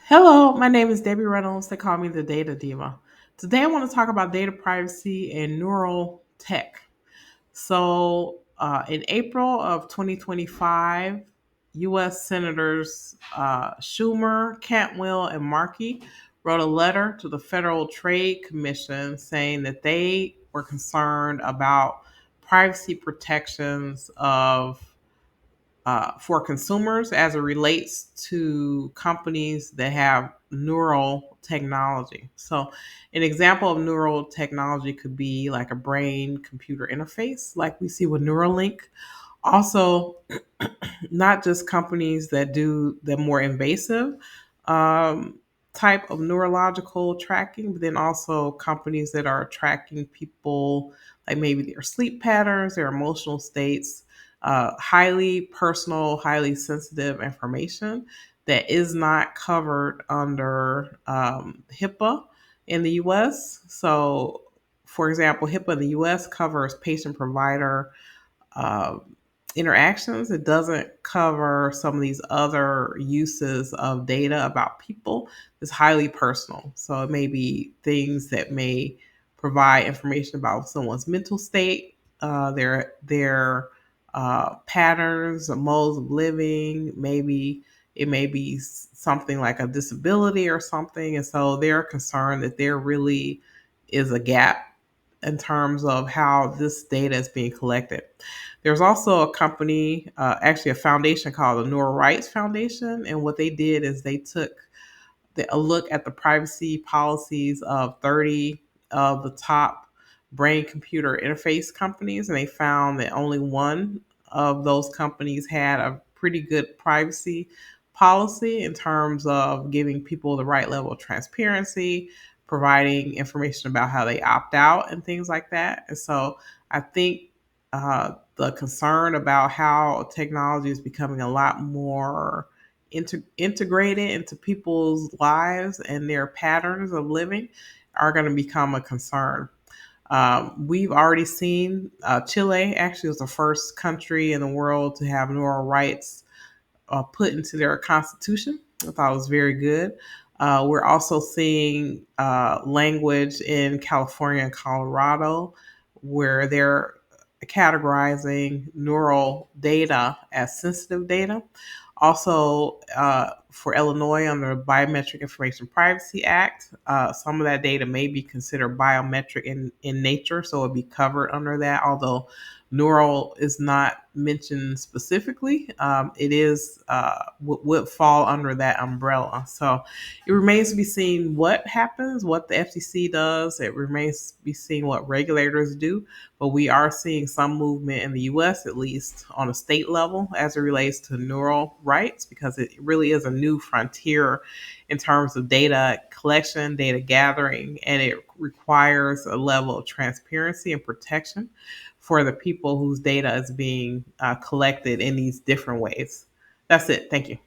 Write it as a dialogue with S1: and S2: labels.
S1: Hello, my name is Debbie Reynolds. They call me the Data Diva. Today I want to talk about data privacy and neural tech. In April of 2025, U.S. Senators Schumer, Cantwell, and Markey wrote a letter to the Federal Trade Commission saying that they were concerned about privacy protections of for consumers as it relates to companies that have neural technology. So, an example of neural technology could be like a brain computer interface, like we see with Neuralink. Also, not just companies that do the more invasive um, type of neurological tracking, but then also companies that are tracking people, like maybe their sleep patterns, their emotional states, highly personal, highly sensitive information that is not covered under HIPAA in the US. So, for example, HIPAA in the US covers patient provider uh, interactions. It doesn't cover some of these other uses of data about people. It's highly personal. So it may be things that may provide information about someone's mental state, their patterns, or modes of living. Maybe it may be something like a disability or something, and so they're concerned that there really is a gap in terms of how this data is being collected. There's also a company, actually a foundation called the NeuroRights Foundation, and what they did is they took a look at the privacy policies of 30 of the top brain computer interface companies, and they found that only one of those companies had a pretty good privacy policy in terms of giving people the right level of transparency, providing information about how they opt out and things like that. And so I think the concern about how technology is becoming a lot more integrated into people's lives and their patterns of living are going to become a concern. We've already seen Chile actually was the first country in the world to have neural rights put into their constitution. I thought it was very good. We're also seeing language in California and Colorado where they're categorizing neural data as sensitive data. Also, for Illinois, under the Biometric Information Privacy Act, some of that data may be considered biometric in nature, so it'll be covered under that. Although neural is not mentioned specifically, it is would fall under that umbrella. So it remains to be seen what happens, what the FTC does. It remains to be seen what regulators do. But we are seeing some movement in the US, at least on a state level, as it relates to neural rights, because it really is a new frontier in terms of data collection, data gathering, and it requires a level of transparency and protection for the people whose data is being collected in these different ways. That's it. Thank you.